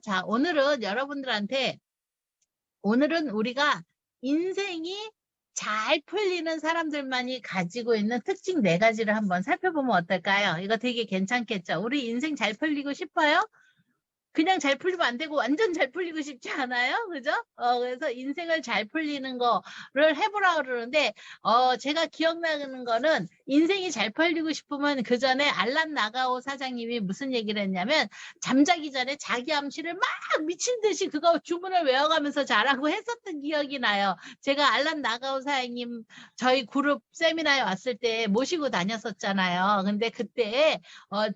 자, 오늘은 우리가 인생이 잘 풀리는 사람들만이 가지고 있는 특징 4가지를 한번 살펴보면 어떨까요? 이거 되게 괜찮겠죠? 우리 인생 잘 풀리고 싶어요? 그냥 잘 풀리면 안 되고 완전 잘 풀리고 싶지 않아요? 그죠? 그래서 인생을 잘 풀리는 거를 해보라 그러는데, 제가 기억나는 거는 인생이 잘 풀리고 싶으면 그 전에 알란 나가오 사장님이 무슨 얘기를 했냐면, 잠자기 전에 자기 암시를 막 미친 듯이 그거 주문을 외워가면서 자라고 했었던 기억이 나요. 제가 알란 나가오 사장님 저희 그룹 세미나에 왔을 때 모시고 다녔었잖아요. 근데 그때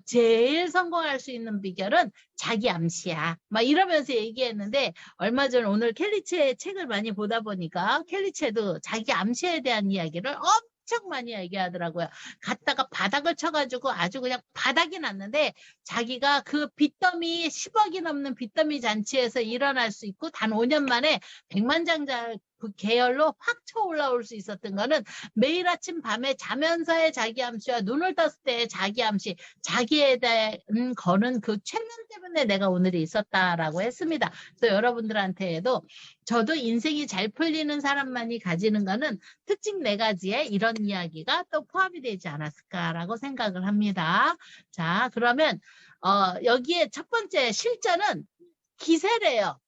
제일 성공할 수 있는 비결은 자기 암시야. 막 이러면서 얘기했는데, 얼마 전 오늘 켈리체의 책을 많이 보다 보니까 켈리체도 자기 암시에 대한 이야기를 엄청 많이 얘기하더라고요. 갔다가 바닥을 쳐가지고 아주 그냥 바닥이 났는데, 자기가 그 빚더미 10억이 넘는 빚더미 잔치에서 일어날 수 있고 단 5년 만에 백만장자 그 계열로 확 쳐올라올 수 있었던 거는 매일 아침 밤에 자면서의 자기 암시와 눈을 떴을 때의 자기 암시, 자기에 대한 거는 그 최면 때문에 내가 오늘이 있었다라고 했습니다. 또 여러분들한테도 저도 인생이 잘 풀리는 사람만이 가지는 거는 특징 4가지에 이런 이야기가 또 포함이 되지 않았을까라고 생각을 합니다. 자, 그러면 여기에 첫 번째 실전은 기세래요.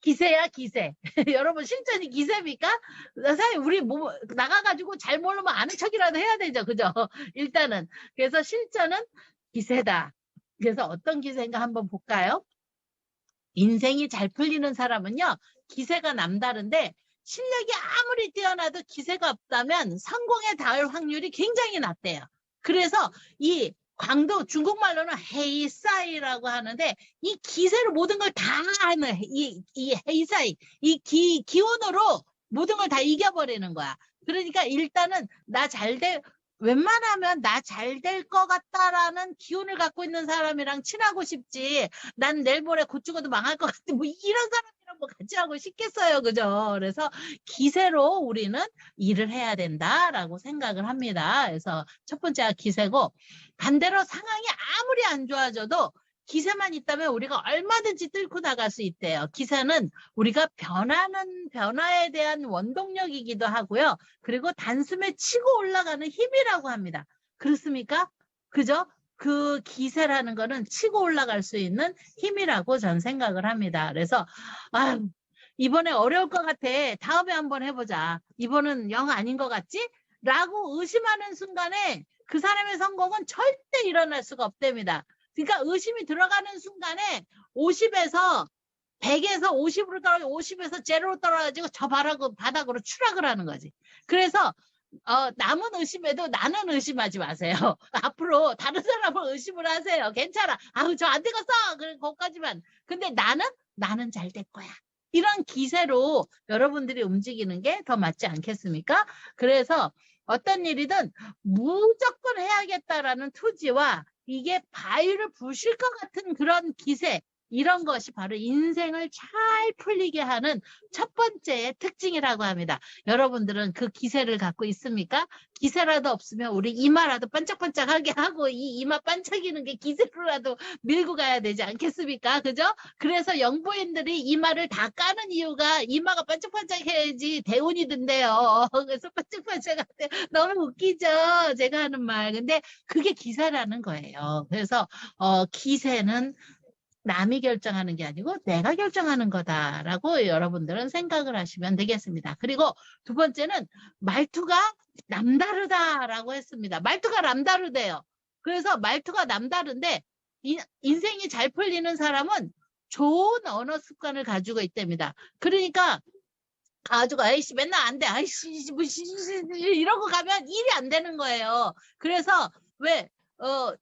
기세야, 기세. 여러분, 실전이 기세입니까? 사실 우리 나가가지고 잘 모르면 아는 척이라도 해야 되죠. 그죠? 일단은. 그래서 실전은 기세다. 그래서 어떤 기세인가 한번 볼까요? 인생이 잘 풀리는 사람은요, 기세가 남다른데, 실력이 아무리 뛰어나도 기세가 없다면 성공에 닿을 확률이 굉장히 낮대요. 그래서 이 광도 중국말로는 헤이사이라고 하는데, 이 기세로 모든 걸 다 하는 이 헤이사이, 이 기운으로 모든 걸 다 이겨버리는 거야. 그러니까 일단은 웬만하면 나 잘 될 것 같다라는 기운을 갖고 있는 사람이랑 친하고 싶지. 난 내일 모레 곧 죽어도 망할 것 같아. 뭐 이런 사람이랑 뭐 같이 하고 싶겠어요. 그죠? 그래서 기세로 우리는 일을 해야 된다라고 생각을 합니다. 그래서 첫 번째가 기세고, 반대로 상황이 아무리 안 좋아져도 기세만 있다면 우리가 얼마든지 뚫고 나갈 수 있대요. 기세는 우리가 변화에 대한 원동력이기도 하고요. 그리고 단숨에 치고 올라가는 힘이라고 합니다. 그렇습니까? 그죠? 그 기세라는 거는 치고 올라갈 수 있는 힘이라고 전 생각을 합니다. 그래서 이번에 어려울 것 같아. 다음에 한번 해보자. 이번은 영 아닌 것 같지? 라고 의심하는 순간에 그 사람의 성공은 절대 일어날 수가 없답니다. 그러니까 의심이 들어가는 순간에 50에서 100에서 50으로 떨어지고 50에서 제로로 떨어지고 저 바닥으로 추락을 하는 거지. 그래서 남은 의심에도 나는 의심하지 마세요. 앞으로 다른 사람을 의심을 하세요. 괜찮아. 아우 저 안 되겠어. 그래 거기까지만. 근데 나는 잘 될 거야. 이런 기세로 여러분들이 움직이는 게 더 맞지 않겠습니까? 그래서 어떤 일이든 무조건 해야겠다라는 투지와 이게 바위를 부실 것 같은 그런 기세, 이런 것이 바로 인생을 잘 풀리게 하는 첫 번째 특징이라고 합니다. 여러분들은 그 기세를 갖고 있습니까? 기세라도 없으면 우리 이마라도 반짝반짝하게 하고 이 이마 반짝이는 게 기세로라도 밀고 가야 되지 않겠습니까? 그죠? 그래서 영부인들이 이마를 다 까는 이유가 이마가 반짝반짝해야지 대운이 든대요. 그래서 반짝반짝한데 너무 웃기죠? 제가 하는 말. 근데 그게 기세라는 거예요. 그래서 기세는 남이 결정하는 게 아니고 내가 결정하는 거다라고 여러분들은 생각을 하시면 되겠습니다. 그리고 두 번째는 말투가 남다르다라고 했습니다. 말투가 남다르대요. 그래서 말투가 남다른데 인생이 잘 풀리는 사람은 좋은 언어 습관을 가지고 있답니다. 그러니까 가지고 아이씨 맨날 안 돼. 아이씨 뭐 이러고 가면 일이 안 되는 거예요. 그래서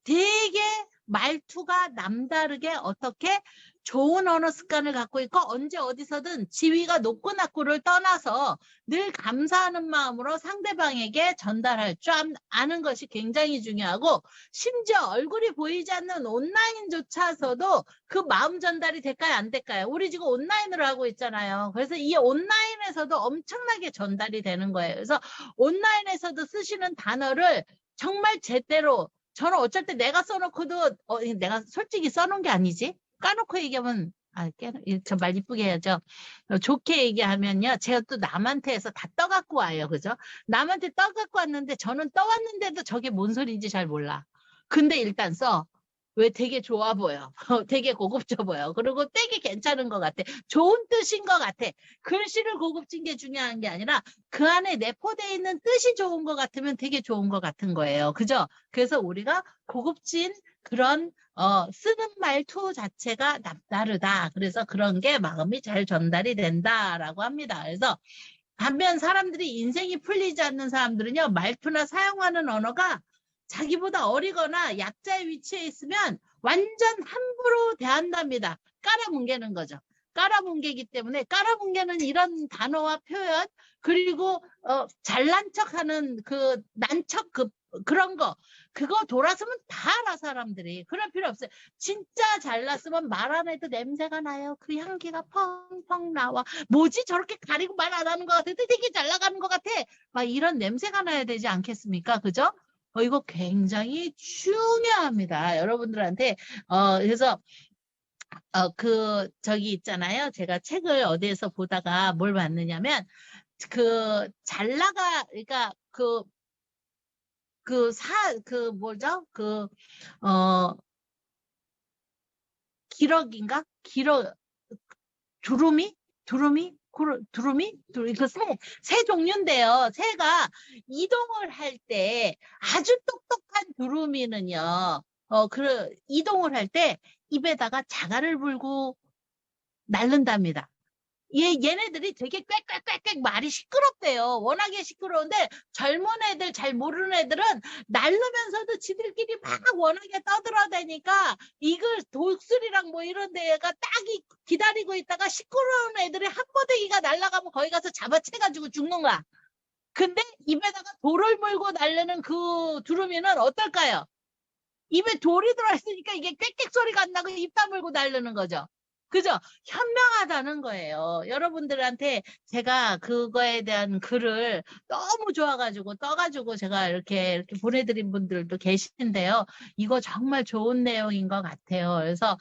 되게 말투가 남다르게 어떻게 좋은 언어 습관을 갖고 있고 언제 어디서든 지위가 높고 낮고를 떠나서 늘 감사하는 마음으로 상대방에게 전달할 줄 아는 것이 굉장히 중요하고, 심지어 얼굴이 보이지 않는 온라인조차서도 그 마음 전달이 될까요? 안 될까요? 우리 지금 온라인으로 하고 있잖아요. 그래서 이 온라인에서도 엄청나게 전달이 되는 거예요. 그래서 온라인에서도 쓰시는 단어를 정말 제대로, 저는 어쩔 때 내가 써놓고도 내가 솔직히 써놓은 게 아니지? 까놓고 얘기하면 저 말 이쁘게 해야죠. 좋게 얘기하면요. 제가 또 남한테 해서 다 떠갖고 와요. 그죠? 남한테 떠갖고 왔는데 저는 떠왔는데도 저게 뭔 소리인지 잘 몰라. 근데 일단 써. 왜 되게 좋아 보여. 되게 고급져 보여. 그리고 되게 괜찮은 것 같아. 좋은 뜻인 것 같아. 글씨를 고급진 게 중요한 게 아니라 그 안에 내포되어 있는 뜻이 좋은 것 같으면 되게 좋은 것 같은 거예요. 그죠? 그래서 우리가 고급진 그런 쓰는 말투 자체가 남다르다. 그래서 그런 게 마음이 잘 전달이 된다라고 합니다. 그래서 반면 사람들이 인생이 풀리지 않는 사람들은요, 말투나 사용하는 언어가 자기보다 어리거나 약자의 위치에 있으면 완전 함부로 대한답니다. 깔아뭉개는 거죠. 깔아뭉개기 때문에 깔아뭉개는 이런 단어와 표현 그리고 잘난 척하는 그 난척 그런 거 그거 돌아서면 다 알아 사람들이. 그럴 필요 없어요. 진짜 잘났으면 말 안 해도 냄새가 나요. 그 향기가 펑펑 나와. 뭐지 저렇게 가리고 말 안 하는 것 같아. 되게 잘 나가는 것 같아. 막 이런 냄새가 나야 되지 않겠습니까? 그죠? 이거 굉장히 중요합니다. 여러분들한테 그래서 저기 있잖아요. 제가 책을 어디에서 보다가 뭘 봤느냐면 잘 나가 그러니까 뭐죠? 기러기인가? 두루미? 새 종류인데요. 새가 이동을 할 때 아주 똑똑한 두루미는요, 이동을 할 때 입에다가 자갈을 불고 날른답니다. 얘네들이 되게 꽥꽥꽥꽥 말이 시끄럽대요. 워낙에 시끄러운데 젊은 애들 잘 모르는 애들은 날르면서도 지들끼리 막 워낙에 떠들어대니까 이걸 독수리랑 뭐 이런 데가 딱 기다리고 있다가 시끄러운 애들이 한 포대기가 날아가면 거기 가서 잡아채가지고 죽는 거야. 근데 입에다가 돌을 물고 날르는 그 두루미는 어떨까요? 입에 돌이 들어있으니까 이게 꽥꽥 소리가 안 나고 입 다물고 날르는 거죠. 그죠? 현명하다는 거예요. 여러분들한테 제가 그거에 대한 글을 너무 좋아가지고 떠가지고 제가 이렇게 보내드린 분들도 계시는데요. 이거 정말 좋은 내용인 것 같아요. 그래서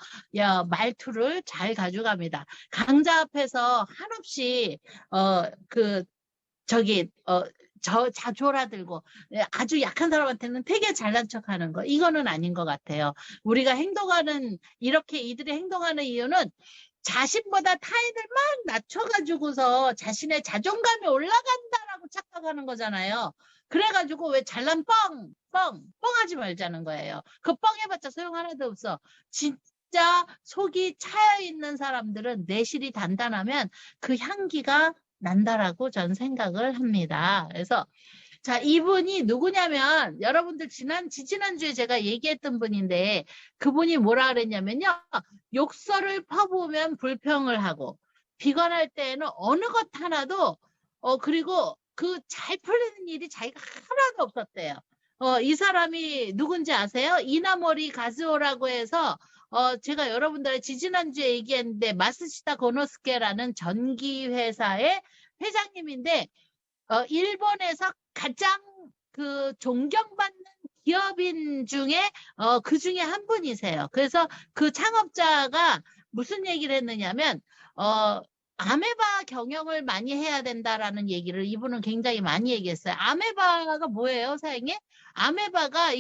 말투를 잘 가져갑니다. 강자 앞에서 한없이 졸아들고 아주 약한 사람한테는 되게 잘난 척하는 거 이거는 아닌 것 같아요. 우리가 이렇게 이들이 행동하는 이유는 자신보다 타인을 막 낮춰가지고서 자신의 자존감이 올라간다라고 착각하는 거잖아요. 그래가지고 왜 잘난 뻥하지 말자는 거예요. 그 뻥 해봤자 소용 하나도 없어. 진짜 속이 차여있는 사람들은 내실이 단단하면 그 향기가 난다라고 전 생각을 합니다. 그래서 자, 이분이 누구냐면 여러분들 지지난주에 제가 얘기했던 분인데 그분이 뭐라 그랬냐면요. 욕설을 퍼부으면 불평을 하고 비관할 때에는 어느 것 하나도 그리고 그 잘 풀리는 일이 자기가 하나도 없었대요. 이 사람이 누군지 아세요? 이나모리 가즈오라고 해서 제가 여러분들의 지지난주에 얘기했는데 마스시다 고노스케라는 전기회사의 회장님인데 일본에서 가장 존경받는 기업인 중에 그 중에 한 분이세요. 그래서 그 창업자가 무슨 얘기를 했느냐면 아메바 경영을 많이 해야 된다라는 얘기를 이분은 굉장히 많이 얘기했어요. 아메바가 뭐예요, 사장님? 아메바가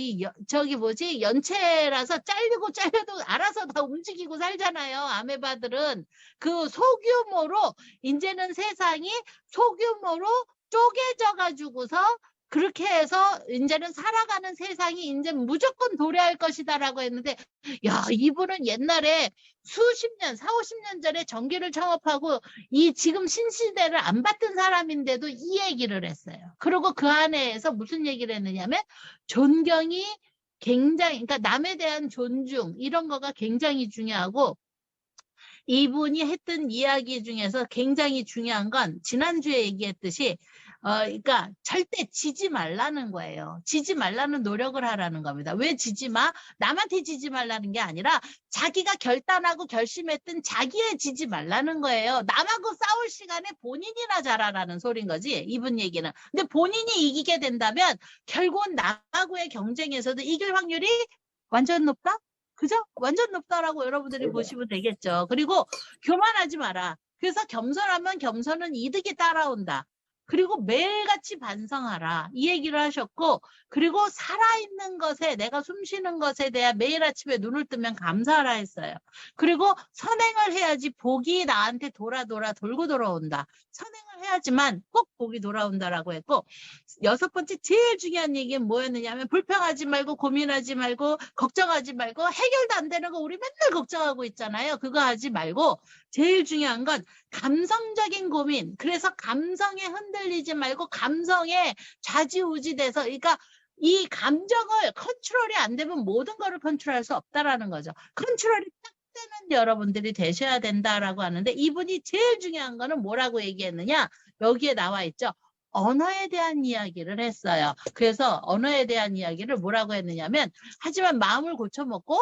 연체라서 잘려도 알아서 다 움직이고 살잖아요. 아메바들은 그 소규모로 이제는 세상이 소규모로 쪼개져 가지고서 그렇게 해서 이제는 살아가는 세상이 이제 무조건 도래할 것이다라고 했는데 이분은 옛날에 수십 년, 40~50년 전에 전기를 창업하고 이 지금 신시대를 안 받던 사람인데도 이 얘기를 했어요. 그리고 그 안에서 무슨 얘기를 했느냐면 존경이 굉장히 그러니까 남에 대한 존중 이런 거가 굉장히 중요하고 이분이 했던 이야기 중에서 굉장히 중요한 건 지난주에 얘기했듯이 그러니까 절대 지지 말라는 거예요. 지지 말라는 노력을 하라는 겁니다. 왜 지지 마? 남한테 지지 말라는 게 아니라 자기가 결단하고 결심했던 자기에 지지 말라는 거예요. 남하고 싸울 시간에 본인이나 잘하라는 소린 거지. 이분 얘기는. 근데 본인이 이기게 된다면 결국은 남하고의 경쟁에서도 이길 확률이 완전 높다? 그죠? 완전 높다라고 여러분들이 보시면 되겠죠. 그리고 교만하지 마라. 그래서 겸손하면 겸손은 이득이 따라온다. 그리고 매일같이 반성하라. 이 얘기를 하셨고, 그리고 살아있는 것에, 내가 숨 쉬는 것에 대해 매일 아침에 눈을 뜨면 감사하라 했어요. 그리고 선행을 해야지 복이 나한테 돌고 돌아온다. 선행을 해야지만 꼭 복이 돌아온다라고 했고, 6번째 제일 중요한 얘기는 뭐였느냐면, 불평하지 말고 고민하지 말고 걱정하지 말고, 해결도 안 되는 거 우리 맨날 걱정하고 있잖아요. 그거 하지 말고, 제일 중요한 건 감성적인 고민. 그래서 감성에 흔들리지 말고 감성에 좌지우지돼서, 그러니까 이 감정을 컨트롤이 안 되면 모든 거를 컨트롤할 수 없다라는 거죠. 컨트롤이 딱 되는 여러분들이 되셔야 된다라고 하는데, 이분이 제일 중요한 거는 뭐라고 얘기했느냐? 여기에 나와 있죠. 언어에 대한 이야기를 했어요. 그래서 언어에 대한 이야기를 뭐라고 했느냐면, 하지만 마음을 고쳐먹고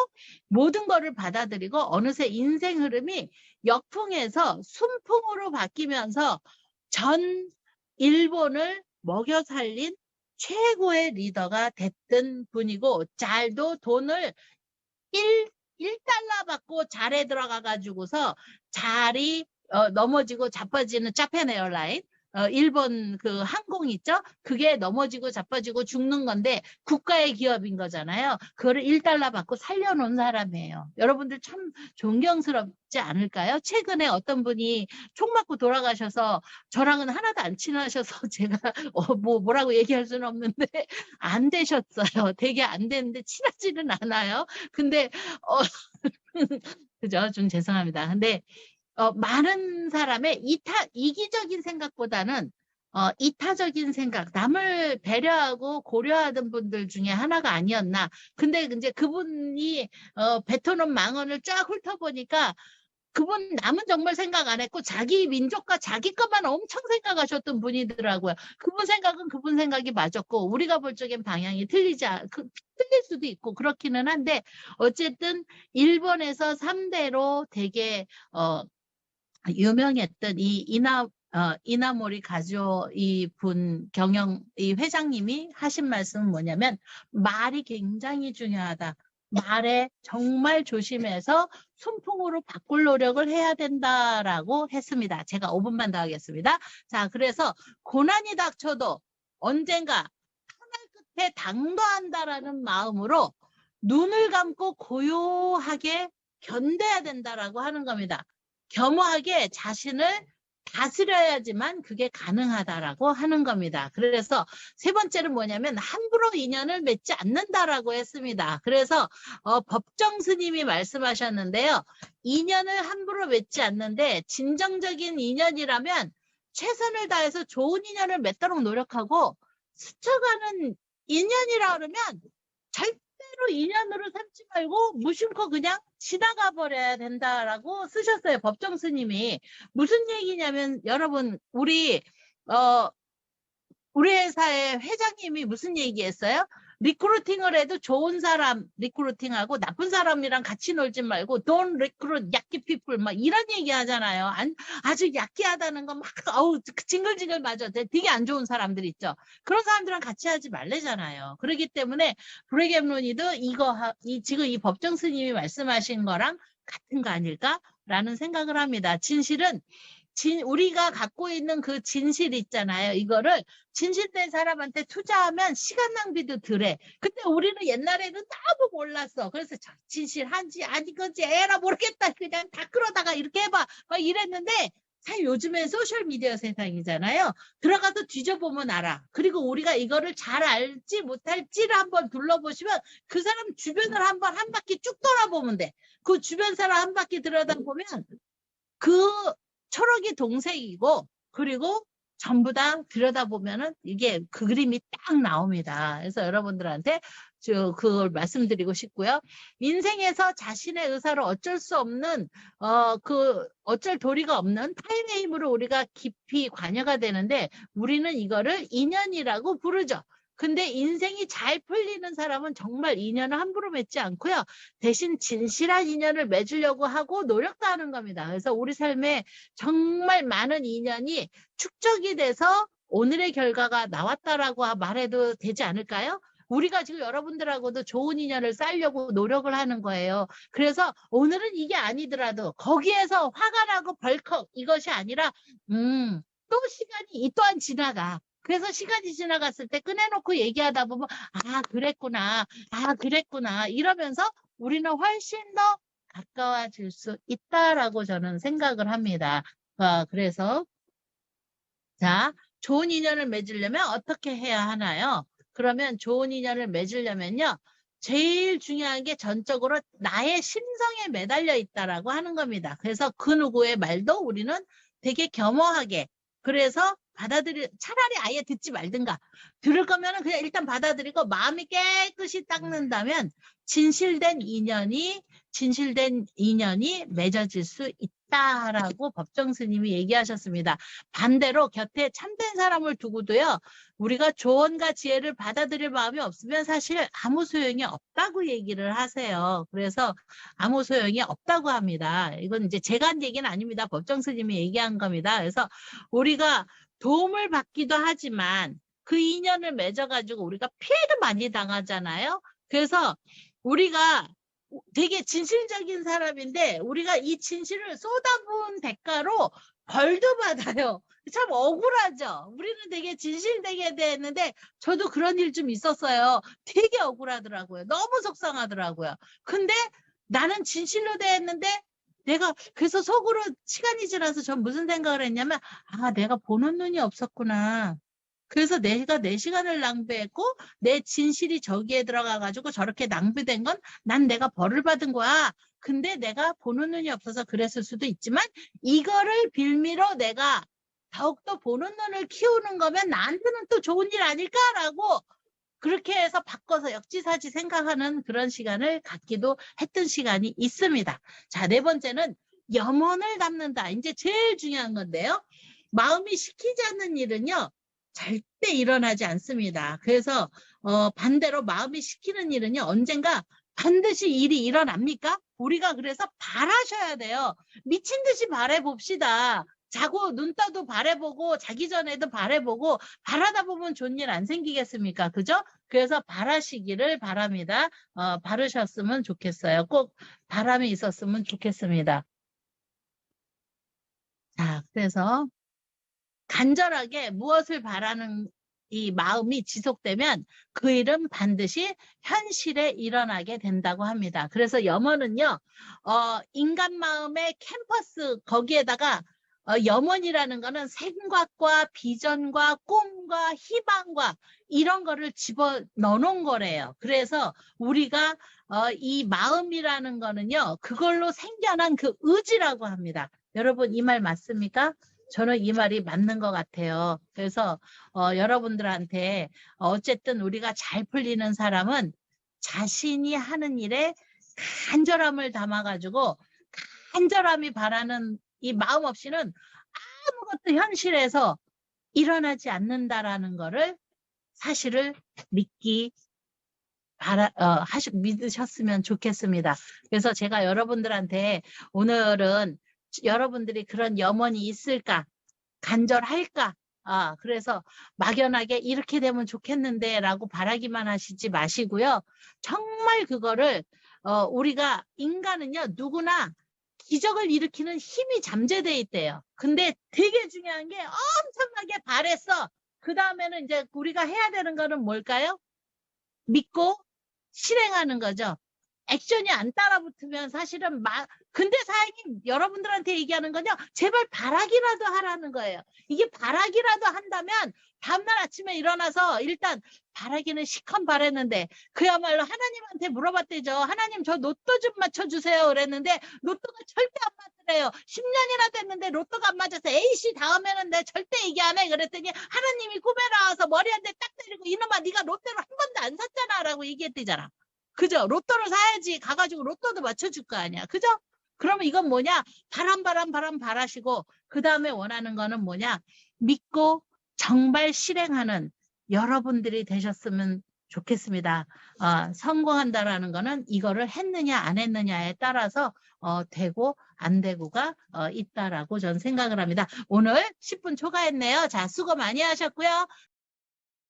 모든 거를 받아들이고 어느새 인생 흐름이 역풍에서 순풍으로 바뀌면서 전 일본을 먹여 살린 최고의 리더가 됐던 분이고, 잘도 돈을 1달러 받고 잘에 들어가가지고서 잘이 넘어지고 자빠지는 자펜 에어라인, 일본 그 항공 있죠? 그게 넘어지고 자빠지고 죽는 건데 국가의 기업인 거잖아요. 그거를 1달러 받고 살려놓은 사람이에요. 여러분들 참 존경스럽지 않을까요? 최근에 어떤 분이 총 맞고 돌아가셔서, 저랑은 하나도 안 친하셔서 제가 뭐라고 얘기할 수는 없는데 안 되셨어요. 되게 안 됐는데 친하지는 않아요. 근데 그죠? 좀 죄송합니다. 근데 많은 사람의 이기적인 생각보다는 이타적인 생각, 남을 배려하고 고려하던 분들 중에 하나가 아니었나. 근데 이제 그분이 뱉어놓은 망언을 쫙 훑어보니까, 그분 남은 정말 생각 안 했고 자기 민족과 자기 것만 엄청 생각하셨던 분이더라고요. 그분 생각은 그분 생각이 맞았고, 우리가 볼 적엔 방향이 틀릴 수도 있고 그렇기는 한데, 어쨌든 일본에서 3대로 되게 유명했던 이 이나모리 가조 이 회장님이 하신 말씀은 뭐냐면, 말이 굉장히 중요하다. 말에 정말 조심해서 순풍으로 바꿀 노력을 해야 된다라고 했습니다. 제가 5분만 더 하겠습니다. 자, 그래서 고난이 닥쳐도 언젠가 하늘 끝에 당도한다라는 마음으로 눈을 감고 고요하게 견뎌야 된다라고 하는 겁니다. 겸허하게 자신을 다스려야지만 그게 가능하다라고 하는 겁니다. 그래서 세 번째는 뭐냐면, 함부로 인연을 맺지 않는다라고 했습니다. 그래서 법정 스님이 말씀하셨는데요. 인연을 함부로 맺지 않는데, 진정적인 인연이라면 최선을 다해서 좋은 인연을 맺도록 노력하고, 스쳐가는 인연이라 그러면 절대로 인연으로 삼지 말고 무심코 그냥 지나가 버려야 된다라고 쓰셨어요. 법정 스님이. 무슨 얘기냐면, 여러분, 우리 회사의 회장님이 무슨 얘기했어요? 리크루팅을 해도 좋은 사람 리크루팅하고 나쁜 사람이랑 같이 놀지 말고 don't recruit 야끼 people 막 이런 얘기 하잖아요. 아주 야끼하다는 건 막 징글징글 맞아. 되게 안 좋은 사람들 있죠. 그런 사람들이랑 같이 하지 말래잖아요. 그렇기 때문에 브레겜 로니도 지금 이 법정 스님이 말씀하신 거랑 같은 거 아닐까라는 생각을 합니다. 진실은 우리가 갖고 있는 그 진실 있잖아요. 이거를 진실된 사람한테 투자하면 시간 낭비도 덜해. 근데 우리는 옛날에는 너무 몰랐어. 그래서 진실한지 아니건지 에라 모르겠다. 그냥 다 끌어다가 이렇게 해봐. 막 이랬는데, 사실 요즘엔 소셜미디어 세상이잖아요. 들어가서 뒤져보면 알아. 그리고 우리가 이거를 잘 알지 못할지를 한번 둘러보시면, 그 사람 주변을 한 바퀴 쭉 돌아보면 돼. 그 주변 사람 한 바퀴 들여다보면 그 초록이 동색이고, 그리고 전부 다 들여다보면은 이게 그 그림이 딱 나옵니다. 그래서 여러분들한테 그걸 말씀드리고 싶고요. 인생에서 자신의 의사로 어쩔 수 없는 어쩔 도리가 없는 타인의 힘으로 우리가 깊이 관여가 되는데, 우리는 이거를 인연이라고 부르죠. 근데 인생이 잘 풀리는 사람은 정말 인연을 함부로 맺지 않고요. 대신 진실한 인연을 맺으려고 하고 노력도 하는 겁니다. 그래서 우리 삶에 정말 많은 인연이 축적이 돼서 오늘의 결과가 나왔다라고 말해도 되지 않을까요? 우리가 지금 여러분들하고도 좋은 인연을 쌓으려고 노력을 하는 거예요. 그래서 오늘은 이게 아니더라도 거기에서 화가 나고 벌컥 이것이 아니라 또 시간이 이 또한 지나가. 그래서 시간이 지나갔을 때 꺼내놓고 얘기하다 보면 아 그랬구나 아 그랬구나 이러면서 우리는 훨씬 더 가까워질 수 있다라고 저는 생각을 합니다. 그래서 자, 좋은 인연을 맺으려면 어떻게 해야 하나요? 그러면 좋은 인연을 맺으려면요. 제일 중요한 게 전적으로 나의 심성에 매달려 있다라고 하는 겁니다. 그래서 그 누구의 말도 우리는 되게 겸허하게 그래서 차라리 아예 듣지 말든가. 들을 거면은 그냥 일단 받아들이고 마음이 깨끗이 닦는다면 진실된 인연이 맺어질 수 있다라고 법정 스님이 얘기하셨습니다. 반대로 곁에 참된 사람을 두고도요. 우리가 조언과 지혜를 받아들일 마음이 없으면 사실 아무 소용이 없다고 얘기를 하세요. 그래서 아무 소용이 없다고 합니다. 이건 이제 제가 한 얘기는 아닙니다. 법정 스님이 얘기한 겁니다. 그래서 우리가 도움을 받기도 하지만 그 인연을 맺어가지고 우리가 피해를 많이 당하잖아요. 그래서 우리가 되게 진실적인 사람인데 우리가 이 진실을 쏟아부은 대가로 벌도 받아요. 참 억울하죠. 우리는 되게 진실되게 됐는데 저도 그런 일 좀 있었어요. 되게 억울하더라고요. 너무 속상하더라고요. 근데 나는 진실로 대했는데 내가 그래서 속으로 시간이 지나서 전 무슨 생각을 했냐면 아 내가 보는 눈이 없었구나. 그래서 내가 내 시간을 낭비했고 내 진실이 저기에 들어가가지고 저렇게 낭비된 건 난 내가 벌을 받은 거야. 근데 내가 보는 눈이 없어서 그랬을 수도 있지만 이거를 빌미로 내가 더욱더 보는 눈을 키우는 거면 나한테는 또 좋은 일 아닐까라고 그렇게 해서 바꿔서 역지사지 생각하는 그런 시간을 갖기도 했던 시간이 있습니다. 자, 네 번째는 염원을 담는다. 이제 제일 중요한 건데요. 마음이 시키지 않는 일은요. 절대 일어나지 않습니다. 그래서 반대로 마음이 시키는 일은요. 언젠가 반드시 일이 일어납니까? 우리가 그래서 바라셔야 돼요. 미친 듯이 바라봅시다. 자고 눈 떠도 바라보고 자기 전에도 바라보고 바라다 보면 좋은 일 안 생기겠습니까? 그죠? 그래서 바라시기를 바랍니다. 바르셨으면 좋겠어요. 꼭 바람이 있었으면 좋겠습니다. 자, 그래서 간절하게 무엇을 바라는 이 마음이 지속되면 그 일은 반드시 현실에 일어나게 된다고 합니다. 그래서 염원은요, 인간 마음의 캠퍼스 거기에다가 염원이라는 거는 생각과 비전과 꿈과 희망과 이런 거를 집어 넣어놓은 거래요. 그래서 우리가 이 마음이라는 거는요, 그걸로 생겨난 그 의지라고 합니다. 여러분 이 말 맞습니까? 저는 이 말이 맞는 것 같아요. 그래서 여러분들한테 어쨌든 우리가 잘 풀리는 사람은 자신이 하는 일에 간절함을 담아가지고 간절함이 바라는 이 마음 없이는 아무것도 현실에서 일어나지 않는다라는 거를 사실을 믿으셨으면 좋겠습니다. 그래서 제가 여러분들한테 오늘은 여러분들이 그런 염원이 있을까? 간절할까? 그래서 막연하게 이렇게 되면 좋겠는데 라고 바라기만 하시지 마시고요. 정말 그거를 우리가 인간은요. 누구나 기적을 일으키는 힘이 잠재되어 있대요. 근데 되게 중요한 게 엄청나게 바랬어. 그 다음에는 이제 우리가 해야 되는 거는 뭘까요? 믿고 실행하는 거죠. 액션이 안 따라붙으면 사실은 근데 사장님 여러분들한테 얘기하는 건요. 제발 바라기라도 하라는 거예요. 이게 바라기라도 한다면 다음날 아침에 일어나서 일단 바라기는 시컨 바랬는데 그야말로 하나님한테 물어봤대죠. 하나님 저 로또 좀 맞춰주세요. 그랬는데 로또가 절대 안 맞더래요. 10년이나 됐는데 로또가 안 맞아서 A씨 다음에는 내 절대 얘기 안 해. 그랬더니 하나님이 꿈에 나와서 머리 한 대 딱 때리고 이놈아 네가 로또를 한 번도 안 샀잖아 라고 얘기했대잖아. 그죠? 로또를 사야지 가가지고 로또도 맞춰줄 거 아니야. 그죠? 그러면 이건 뭐냐? 바람 바라시고 그 다음에 원하는 거는 뭐냐? 믿고 정말 실행하는 여러분들이 되셨으면 좋겠습니다. 성공한다라는 거는 이거를 했느냐 안 했느냐에 따라서 되고 안 되고가 있다라고 저는 생각을 합니다. 오늘 10분 초과했네요. 자, 수고 많이 하셨고요.